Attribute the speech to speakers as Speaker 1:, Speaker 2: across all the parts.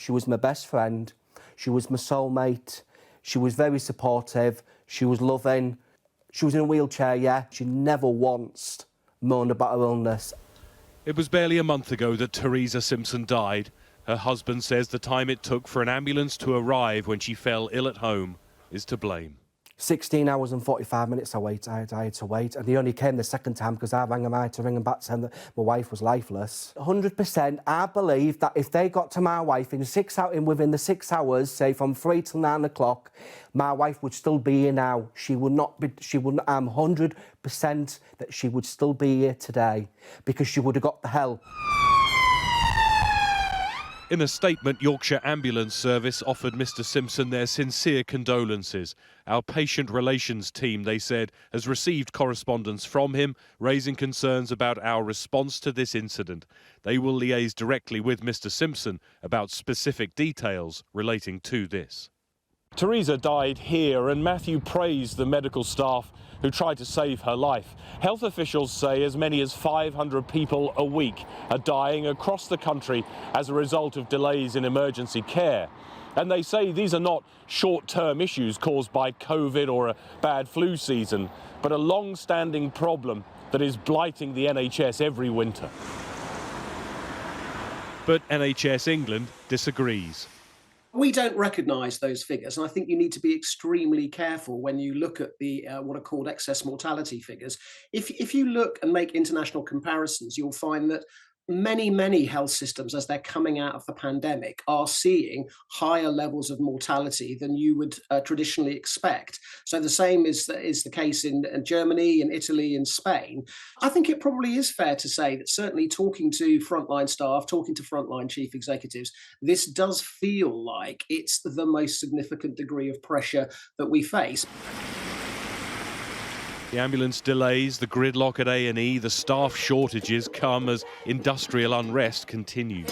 Speaker 1: She was my best friend. She was my soulmate. She was very supportive. She was loving. She was in a wheelchair, yeah. She never once moaned about her illness.
Speaker 2: It was barely a month ago that Teresa Simpson died. Her husband says the time it took for an ambulance to arrive when she fell ill at home is to blame.
Speaker 1: 16 hours and 45 minutes I had to wait, and he only came the second time because I rang him. I had to ring him back saying that my wife was lifeless. 100%, I believe that if they got to my wife within the 6 hours, say from 3 till 9 o'clock, my wife would still be here now. I'm 100% that she would still be here today because she would have got the help.
Speaker 2: In a statement, Yorkshire Ambulance Service offered Mr Simpson their sincere condolences. Our patient relations team, they said, has received correspondence from him raising concerns about our response to this incident. They will liaise directly with Mr Simpson about specific details relating to this. Teresa died here, and Matthew praised the medical staff who tried to save her life. Health officials say as many as 500 people a week are dying across the country as a result of delays in emergency care. And they say these are not short-term issues caused by COVID or a bad flu season, but a long-standing problem that is blighting the NHS every winter. But NHS England disagrees.
Speaker 3: We don't recognise those figures, and I think you need to be extremely careful when you look at the what are called excess mortality figures. If you look and make international comparisons, you'll find that many health systems, as they're coming out of the pandemic, are seeing higher levels of mortality than you would traditionally expect. So the same is the case in Germany, in Italy, in Spain. I think it probably is fair to say that certainly talking to frontline staff, talking to frontline chief executives, this does feel like it's the most significant degree of pressure that we face.
Speaker 2: The ambulance delays, the gridlock at A&E, the staff shortages come as industrial unrest continues.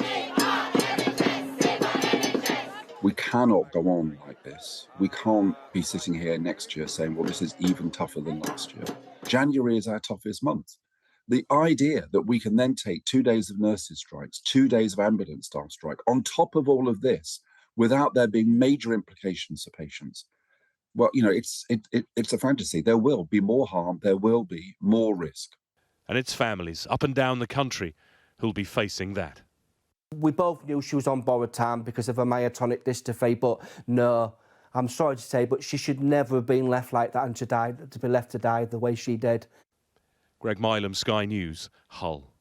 Speaker 4: We cannot go on like this. We can't be sitting here next year saying, well, this is even tougher than last year. January is our toughest month. The idea that we can then take 2 days of nurses' strikes, 2 days of ambulance staff strike, on top of all of this, without there being major implications for patients, well, you know, it's a fantasy. There will be more harm. There will be more risk.
Speaker 2: And it's families up and down the country who'll be facing that.
Speaker 1: We both knew she was on borrowed time because of her myotonic dystrophy, but no, I'm sorry to say, but she should never have been left like that and to be left to die the way she did.
Speaker 2: Greg Milam, Sky News, Hull.